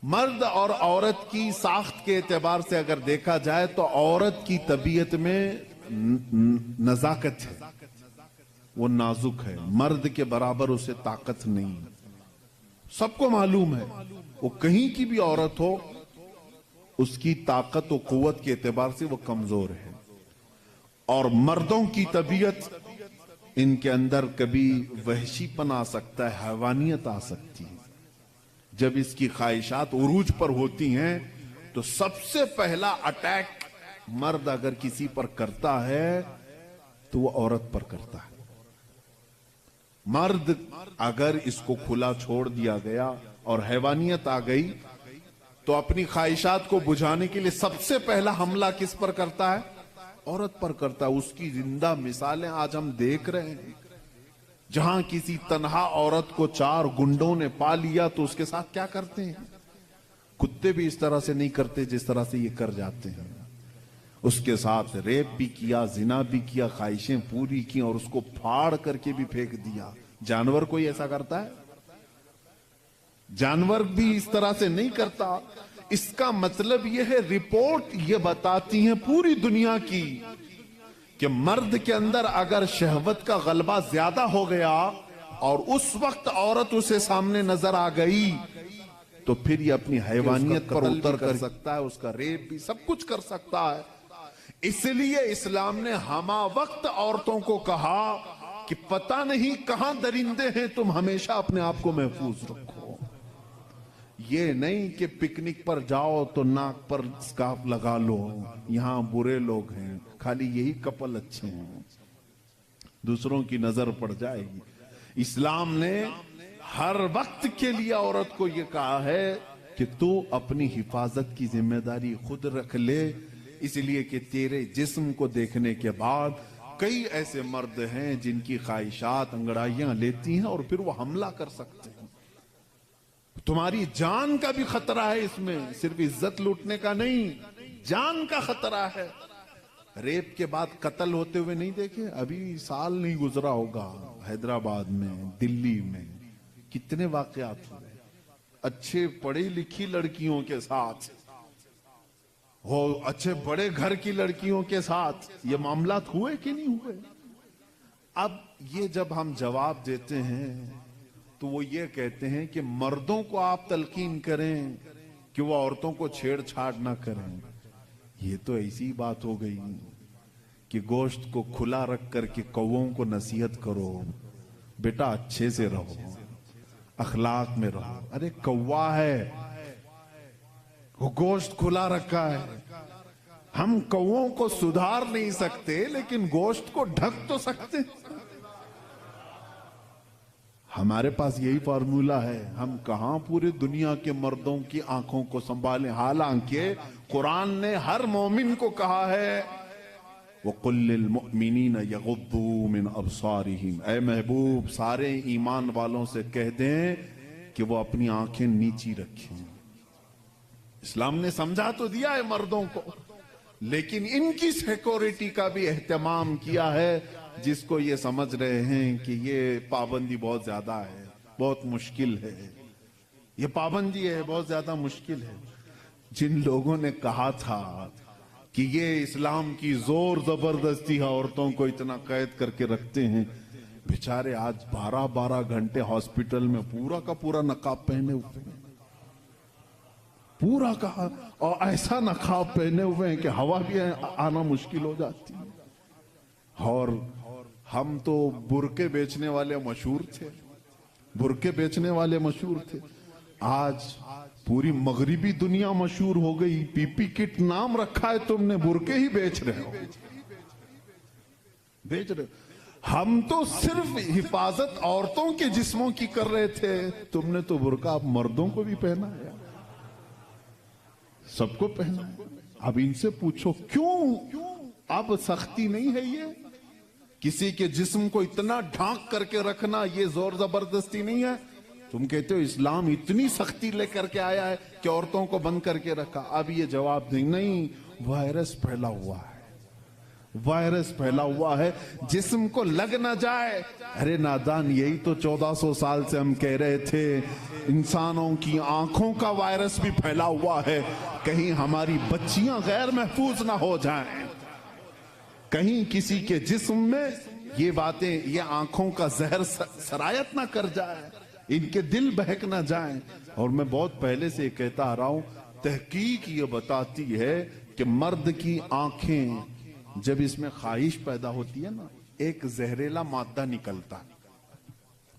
مرد اور عورت کی ساخت کے اعتبار سے اگر دیکھا جائے تو عورت کی طبیعت میں نزاکت ہے، وہ نازک ہے، مرد کے برابر اسے طاقت نہیں، سب کو معلوم ہے وہ کہیں کی بھی عورت ہو اس کی طاقت و قوت کے اعتبار سے وہ کمزور ہے، اور مردوں کی طبیعت ان کے اندر کبھی وحشی پن آ سکتا ہے، حیوانیت آ سکتی ہے۔ جب اس کی خواہشات عروج پر ہوتی ہیں تو سب سے پہلا اٹیک مرد اگر کسی پر کرتا ہے تو وہ عورت پر کرتا ہے۔ مرد اگر اس کو کھلا چھوڑ دیا گیا اور حیوانیت آ گئی تو اپنی خواہشات کو بجھانے کے لیے سب سے پہلا حملہ کس پر کرتا ہے؟ عورت پر کرتا ہے۔ اس کی زندہ مثالیں آج ہم دیکھ رہے ہیں۔ جہاں کسی تنہا عورت کو 4 گنڈوں نے پا لیا تو اس کے ساتھ کیا کرتے ہیں؟ کتے بھی اس طرح سے نہیں کرتے جس طرح سے یہ کر جاتے ہیں۔ اس کے ساتھ ریپ بھی کیا، زنا بھی کیا، خواہشیں پوری کی اور اس کو پھاڑ کر کے بھی پھینک دیا۔ جانور کوئی ایسا کرتا ہے؟ جانور بھی اس طرح سے نہیں کرتا۔ اس کا مطلب یہ ہے، رپورٹ یہ بتاتی ہیں پوری دنیا کی کہ مرد کے اندر اگر شہوت کا غلبہ زیادہ ہو گیا اور اس وقت عورت اسے سامنے نظر آ گئی تو پھر یہ اپنی حیوانیت پر اتر کر سکتا ہے، اس کا ریپ بھی سب کچھ کر سکتا ہے۔ اس لیے اسلام نے ہمہ وقت عورتوں کو کہا کہ پتہ نہیں کہاں درندے ہیں، تم ہمیشہ اپنے آپ کو محفوظ رکھو۔ یہ نہیں کہ پکنک پر جاؤ تو ناک پر سکارف لگا لو، یہاں برے لوگ ہیں، خالی یہی کپل اچھے ہیں، دوسروں کی نظر پڑ جائے گی۔ اسلام نے ہر وقت کے لیے عورت کو یہ کہا ہے کہ تو اپنی حفاظت کی ذمہ داری خود رکھ لے، اس لیے کہ تیرے جسم کو دیکھنے کے بعد کئی ایسے مرد ہیں جن کی خواہشات انگڑائیاں لیتی ہیں اور پھر وہ حملہ کر سکتے ہیں۔ تمہاری جان کا بھی خطرہ ہے اس میں، صرف عزت لوٹنے کا نہیں، جان کا خطرہ ہے۔ ریپ کے بعد قتل ہوتے ہوئے نہیں دیکھے؟ ابھی سال نہیں گزرا ہوگا، حیدرآباد میں، دلی میں کتنے واقعات ہوئے، اچھے پڑھی لکھی لڑکیوں کے ساتھ ہو، اچھے بڑے گھر کی لڑکیوں کے ساتھ یہ معاملات ہوئے کہ نہیں ہوئے؟ اب یہ جب ہم جواب دیتے ہیں تو وہ یہ کہتے ہیں کہ مردوں کو آپ تلقین کریں کہ وہ عورتوں کو چھیڑ چھاڑ نہ کریں۔ یہ تو ایسی بات ہو گئی کہ گوشت کو کھلا رکھ کر کے کووں کو نصیحت کرو، بیٹا اچھے سے رہو، اخلاق میں رہو۔ ارے کوا ہے، وہ گوشت کھلا رکھا ہے، ہم کووں کو سدھار نہیں سکتے لیکن گوشت کو ڈھک تو سکتے۔ ہمارے پاس یہی فارمولا ہے، ہم کہاں پورے دنیا کے مردوں کی آنکھوں کو سنبھالیں، حالانکہ قرآن نے ہر مومن کو کہا ہے وَقُلْ لِلْمُؤْمِنِينَ يَغُضُّوا مِنْ أَبْصَارِهِمْ، اے محبوب سارے ایمان والوں سے کہہ دیں کہ وہ اپنی آنکھیں نیچی رکھیں۔ اسلام نے سمجھا تو دیا ہے مردوں کو، لیکن ان کی سیکورٹی کا بھی اہتمام کیا ہے، جس کو یہ سمجھ رہے ہیں کہ یہ پابندی بہت زیادہ ہے، بہت مشکل ہے، یہ پابندی ہے بہت زیادہ مشکل ہے۔ جن لوگوں نے کہا تھا کہ یہ اسلام کی زور زبردستی عورتوں کو اتنا قید کر کے رکھتے ہیں، بیچارے آج 12 گھنٹے ہاسپٹل میں پورا کا پورا نقاب پہنے ہوئے ہیں، پورا کہا، اور ایسا نقاب پہنے ہوئے ہیں کہ ہوا بھی آنا مشکل ہو جاتی ہے۔ اور ہم تو برقعے بیچنے والے مشہور تھے، برقعے بیچنے والے مشہور تھے، آج پوری مغربی دنیا مشہور ہو گئی، پی پی کٹ نام رکھا ہے، تم نے برقعے ہی بیچ رہے ہو، بیچ رہے ہو۔ ہم تو صرف حفاظت عورتوں کے جسموں کی کر رہے تھے، تم نے تو برقعہ اب مردوں کو بھی پہنا ہے، سب کو پہنا ہے۔ اب ان سے پوچھو کیوں اب سختی نہیں ہے؟ یہ کسی کے جسم کو اتنا ڈھانک کر کے رکھنا یہ زور زبردستی نہیں ہے؟ تم کہتے ہو اسلام اتنی سختی لے کر کے آیا ہے کہ عورتوں کو بند کر کے رکھا۔ اب یہ جواب دیں نہیں، وائرس پھیلا ہوا ہے، वायरस फैला हुआ है, जिस्म को लग ना जाए। अरे नादान, यही तो 1400 साल से हम कह रहे थे, इंसानों की आंखों का वायरस भी फैला हुआ है, कहीं हमारी बच्चियां गैर महफूज ना हो जाएं, कहीं किसी के जिस्म में ये बातें, ये आंखों का जहर सरायत ना कर जाए, इनके दिल बहक ना जाएं। और मैं बहुत पहले से कहता आ रहा हूं, तहकीक ये बताती है कि मर्द की आंखें जब इसमें ख्वाहिश पैदा होती है ना, एक जहरीला मादा निकलता है,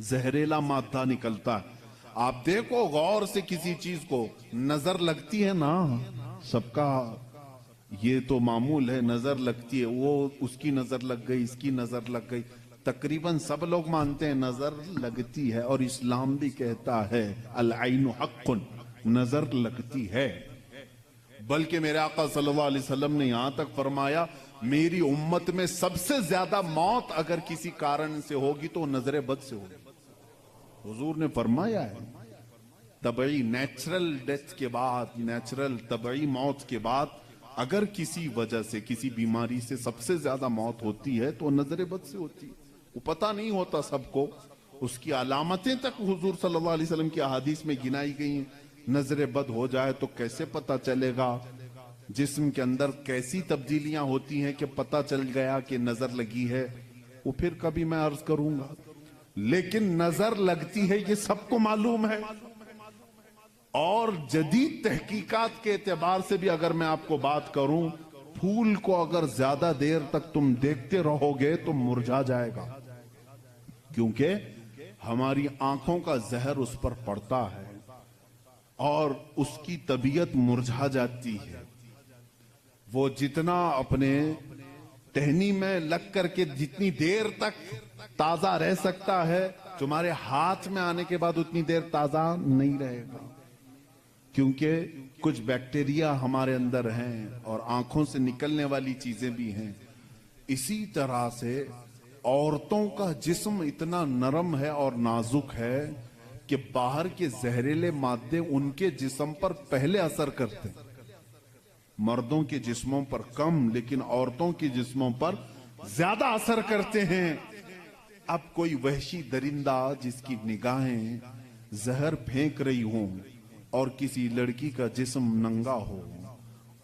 जहरीला मादा निकलता है। आप देखो गौर से किसी चीज को, नजर लगती है ना, सबका ये तो मामूल है, नजर लगती है, वो उसकी नजर लग गई, इसकी नजर लग गई, तकरीबन सब लोग मानते हैं नजर लगती है। और इस्लाम भी कहता है अल ऐनु हक्कुन, नजर लगती है। बल्कि मेरे आका सल्लल्लाहु अलैहि वसल्लम ने यहां तक फरमाया, मेरी उम्मत में सबसे ज्यादा मौत अगर किसी कारण से होगी तो नजर बद से होगी। हुजूर ने फरमाया है, तबई नेचुरल डेथ के बाद, नेचुरल तबई मौत के बाद अगर किसी वजह से, किसी बीमारी से सबसे ज्यादा मौत होती है तो नजर बद से होती है। वो पता नहीं होता सबको, उसकी अलामतें तक हुजूर सल्लल्लाहु अलैहि वसल्लम की अहादीस में गिनाई गई हैं। नजर बद हो जाए तो कैसे पता चलेगा, जिस्म के अंदर कैसी तब्दीलियां होती हैं कि पता चल गया कि नजर लगी है, वो फिर कभी मैं अर्ज करूंगा। लेकिन नजर लगती है ये सबको मालूम है। और जदीद तहकीकात के एतबार से भी अगर मैं आपको बात करूं, फूल को अगर ज्यादा देर तक तुम देखते रहोगे तो मुरझा जाएगा, क्योंकि हमारी आंखों का जहर उस पर पड़ता है और उसकी तबीयत मुरझा जाती है। वो जितना अपने टहनी में लग करके जितनी देर तक ताजा रह सकता है, तुम्हारे हाथ में आने के बाद उतनी देर ताजा नहीं रहेगा, क्योंकि कुछ बैक्टीरिया हमारे अंदर हैं और आंखों से निकलने वाली चीजें भी हैं। इसी तरह से औरतों का जिस्म इतना नरम है और नाजुक है कि बाहर के जहरीले मादे उनके जिस्म पर पहले असर करते हैं, मर्दों के जिस्मों पर कम, लेकिन औरतों के जिस्मों पर ज्यादा असर करते हैं। अब कोई वहशी दरिंदा जिसकी निगाहें जहर फेंक रही हों और किसी लड़की का जिस्म नंगा हो,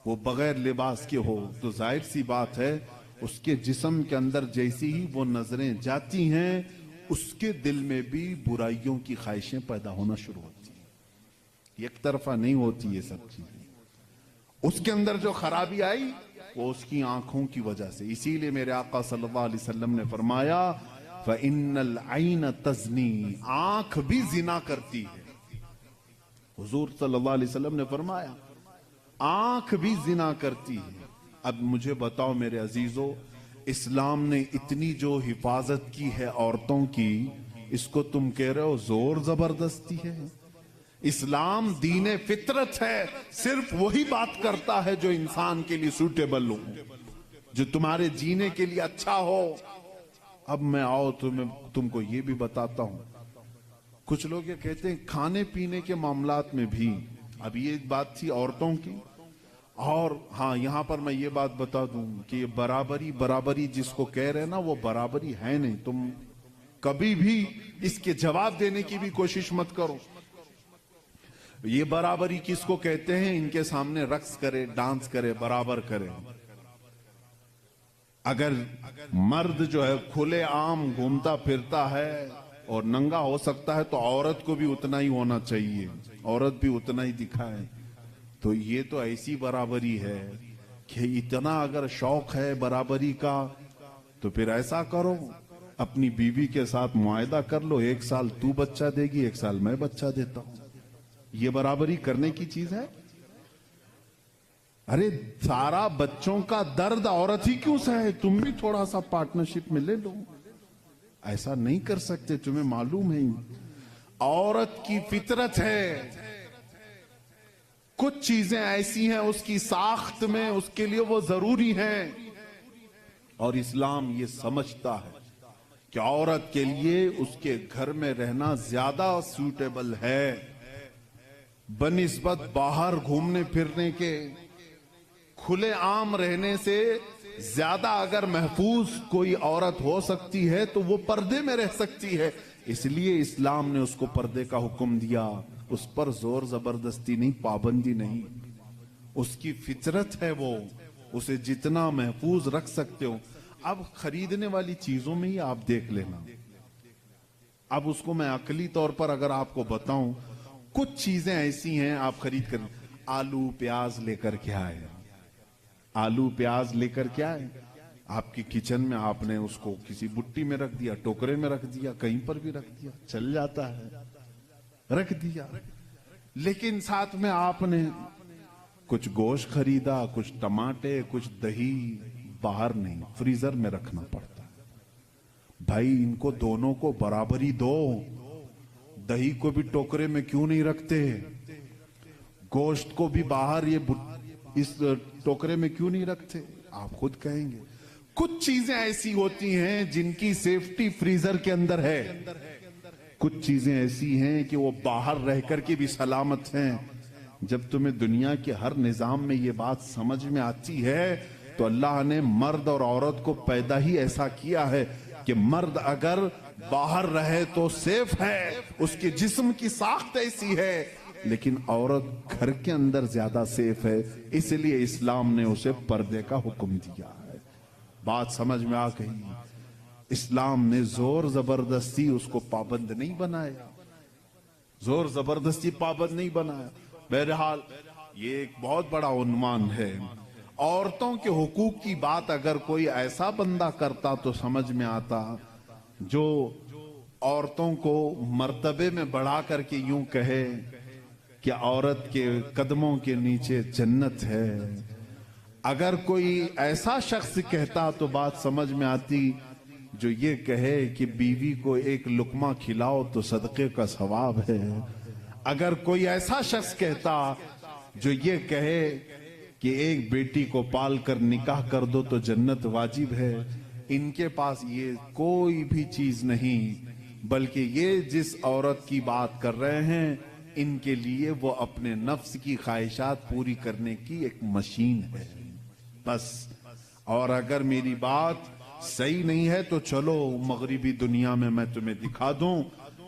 वो बगैर लिबास के हो, तो जाहिर सी बात है उसके जिस्म के अंदर जैसी ही वो नजरें जाती हैं, उसके दिल में भी बुराइयों की ख्वाहिशें पैदा होना शुरू होती हैं। एक तरफा नहीं होती ये सब चीजें। उसके अंदर जो खराबी आई वो उसकी आंखों की वजह से। इसीलिए मेरे आका सल्लल्लाहु अलैहि वसल्लम ने फरमाया, फ़इन्नल ऐन तज़नी, आंख भी जिना करती है। हुजूर सल्लल्लाहु अलैहि वसल्लम ने फरमाया आंख भी जिना करती है। अब मुझे बताओ मेरे अजीजों, इस्लाम ने इतनी जो हिफाजत की है औरतों की, इसको तुम कह रहे हो जोर जबरदस्ती है? इस्लाम दीने फितरत है, सिर्फ वही बात करता है जो इंसान के लिए सूटेबल हो, जो तुम्हारे जीने के लिए अच्छा हो। अब मैं आओ तुमको ये भी बताता हूं, कुछ लोग ये कहते हैं खाने पीने के मामलात में भी, अब ये बात थी औरतों की। और हाँ, यहां पर मैं ये बात बता दूं कि ये बराबरी जिसको कह रहे हैं ना, वो बराबरी है नहीं। तुम कभी भी इसके जवाब देने की भी कोशिश मत करो। ये बराबरी किसको कहते हैं? इनके सामने रक्स करे, डांस करे, बराबर करे। अगर मर्द जो है खुले आम घूमता फिरता है और नंगा हो सकता है, तो औरत को भी उतना ही होना चाहिए, औरत भी उतना ही दिखाए। तो ये तो ऐसी बराबरी है कि इतना अगर शौक है बराबरी का, तो फिर ऐसा करो, अपनी बीवी के साथ मुआहदा कर लो, 1 साल तू बच्चा देगी, 1 साल मैं बच्चा देता हूं। ये बराबरी करने की चीज है? अरे सारा बच्चों का दर्द औरत ही क्यों सहे, तुम भी थोड़ा सा पार्टनरशिप में ले लो। ऐसा नहीं कर सकते, तुम्हें मालूम है औरत की फितरत है, कुछ चीजें ऐसी हैं उसकी साख्त में, उसके लिए वो जरूरी हैं। और इस्लाम ये समझता है कि औरत के लिए उसके घर में रहना ज्यादा सूटेबल है बनिस्बत बाहर घूमने फिरने के। खुले आम रहने से ज्यादा अगर महफूज कोई औरत हो सकती है तो वो पर्दे में रह सकती है, इसलिए इस्लाम ने उसको पर्दे का हुक्म दिया। उस पर जोर जबरदस्ती नहीं, पाबंदी नहीं, उसकी फितरत है वो, उसे जितना महफूज रख सकते हो। अब खरीदने वाली चीजों में ही आप देख लेना, अब उसको मैं अकली तौर पर अगर आपको बताऊं, कुछ चीजें ऐसी हैं आप खरीद कर, आलू प्याज लेकर के आए, आलू प्याज लेकर के आए, आपकी किचन में आपने उसको किसी बुट्टी में रख दिया, टोकरे में रख दिया, कहीं पर भी रख दिया, चल जाता है, रख दिया। लेकिन साथ में आपने कुछ गोश्त खरीदा, कुछ टमाटे, कुछ दही, बाहर नहीं, फ्रीजर में रखना पड़ता है। भाई इनको दोनों को बराबरी दो, दही को भी टोकरे में क्यों नहीं रखते, गोश्त को भी बाहर ये इस टोकरे में क्यों नहीं रखते? आप खुद कहेंगे। कुछ चीजें ऐसी होती हैं जिनकी सेफ्टी फ्रीजर के अंदर है, कुछ चीजें ऐसी हैं कि वो बाहर रह करके भी सलामत हैं। जब तुम्हें दुनिया के हर निजाम में ये बात समझ में आती है तो अल्लाह ने मर्द और औरत को पैदा ही ऐसा किया है कि मर्द अगर बाहर रहे तो सेफ है, उसके जिस्म की साख्त ऐसी है, लेकिन औरत घर के अंदर ज्यादा सेफ है, इसलिए इस्लाम ने उसे पर्दे का हुक्म दिया है। बात समझ में आ गई? इस्लाम ने जोर जबरदस्ती उसको पाबंद नहीं बनाया, जोर जबरदस्ती पाबंद नहीं बनाया। बहरहाल ये एक बहुत बड़ा उन्मान है। औरतों के हुकूक की बात अगर कोई ऐसा बंदा करता तो समझ में आता जो औरतों को मर्तबे में बढ़ा करके यूं कहे कि औरत के कदमों के नीचे जन्नत है। अगर कोई ऐसा शख्स कहता तो बात समझ में आती जो ये कहे कि बीवी को एक लुकमा खिलाओ तो सदके का सवाब है। अगर कोई ऐसा शख्स कहता जो ये कहे कि एक बेटी को पाल कर निकाह कर दो तो जन्नत वाजिब है, इनके पास ये कोई भी चीज नहीं, बल्कि ये जिस औरत की बात कर रहे हैं इनके लिए वो अपने नफ्स की ख्वाहिशात पूरी करने की एक मशीन है बस। और अगर मेरी बात सही नहीं है तो चलो मगरिबी दुनिया में मैं तुम्हें दिखा दूं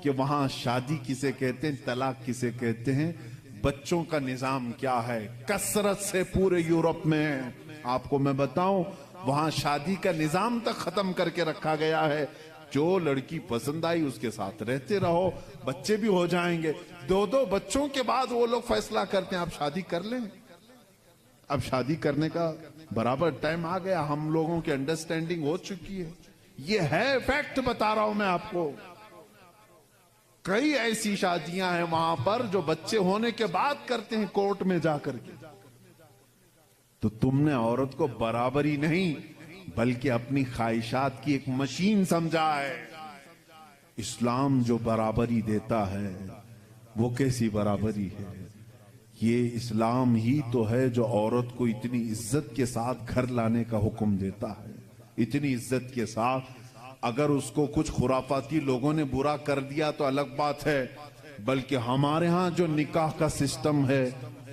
कि वहां शादी किसे कहते हैं, तलाक किसे कहते हैं, बच्चों का निजाम क्या है। कसरत से पूरे यूरोप में आपको मैं बताऊं, वहां शादी का निजाम तक खत्म करके रखा गया है। जो लड़की पसंद आई उसके साथ रहते रहो, बच्चे भी हो जाएंगे। 2-2 बच्चों के बाद वो लोग फैसला करते हैं आप शादी कर लें। अब शादी करने का बराबर टाइम आ गया, हम लोगों की अंडरस्टैंडिंग हो चुकी है। ये है फैक्ट बता रहा हूं मैं आपको। कई ऐसी शादियां हैं वहां पर जो बच्चे होने के बाद करते हैं कोर्ट में जाकर के। तो तुमने औरत को बराबरी नहीं बल्कि अपनी ख्वाहिशात की एक मशीन समझा है। इस्लाम जो बराबरी देता है वो कैसी बराबरी है? ये इस्लाम ही तो है जो औरत को इतनी इज्जत के साथ घर लाने का हुक्म देता है, इतनी इज्जत के साथ। अगर उसको कुछ खुराफाती लोगों ने बुरा कर दिया तो अलग बात है, बल्कि हमारे यहाँ जो निकाह का सिस्टम है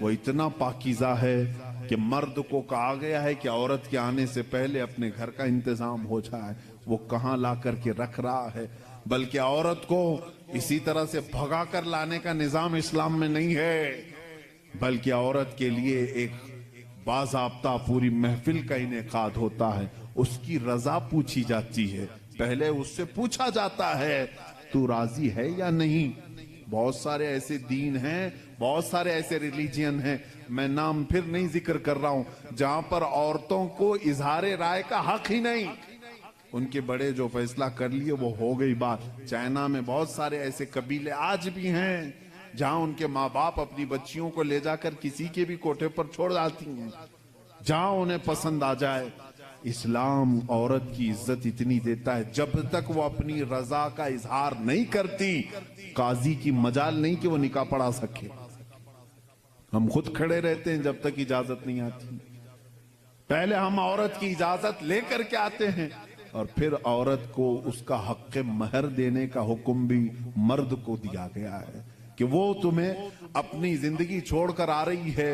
वो इतना पाकीज़ा है कि मर्द को कहा गया है कि औरत के आने से पहले अपने घर का इंतजाम हो जाए। वो कहाँ ला करके रख रहा है, बल्कि औरत को इसी तरह से भगा कर लाने का निजाम इस्लाम में नहीं है, बल्कि औरत के लिए एक बाज़ाब्ता पूरी महफिल का इनेकाद होता है। उसकी रजा पूछी जाती है, पहले उससे पूछा जाता है तू राजी है या नहीं। बहुत सारे ऐसे दीन हैं, बहुत सारे ऐसे रिलीजियन हैं, मैं नाम फिर नहीं जिक्र कर रहा हूं, जहां पर औरतों को इजहारे राय का हक ही नहीं। उनके बड़े जो फैसला कर लिए वो हो गई बात। चाइना में बहुत सारे ऐसे कबीले आज भी हैं जहां उनके माँ बाप अपनी बच्चियों को ले जाकर किसी के भी कोठे पर छोड़ जाती हैं, जहां उन्हें पसंद आ जाए। इस्लाम औरत की इज्जत इतनी देता है, जब तक वो अपनी रजा का इजहार नहीं करती काजी की मजाल नहीं कि वो निकाह पढ़ा सके। हम खुद खड़े रहते हैं जब तक इजाजत नहीं आती। पहले हम औरत की इजाजत लेकर के आते हैं और फिर औरत को उसका हक महर देने का हुक्म भी मर्द को दिया गया है कि वो तुम्हें अपनी जिंदगी छोड़कर आ रही है,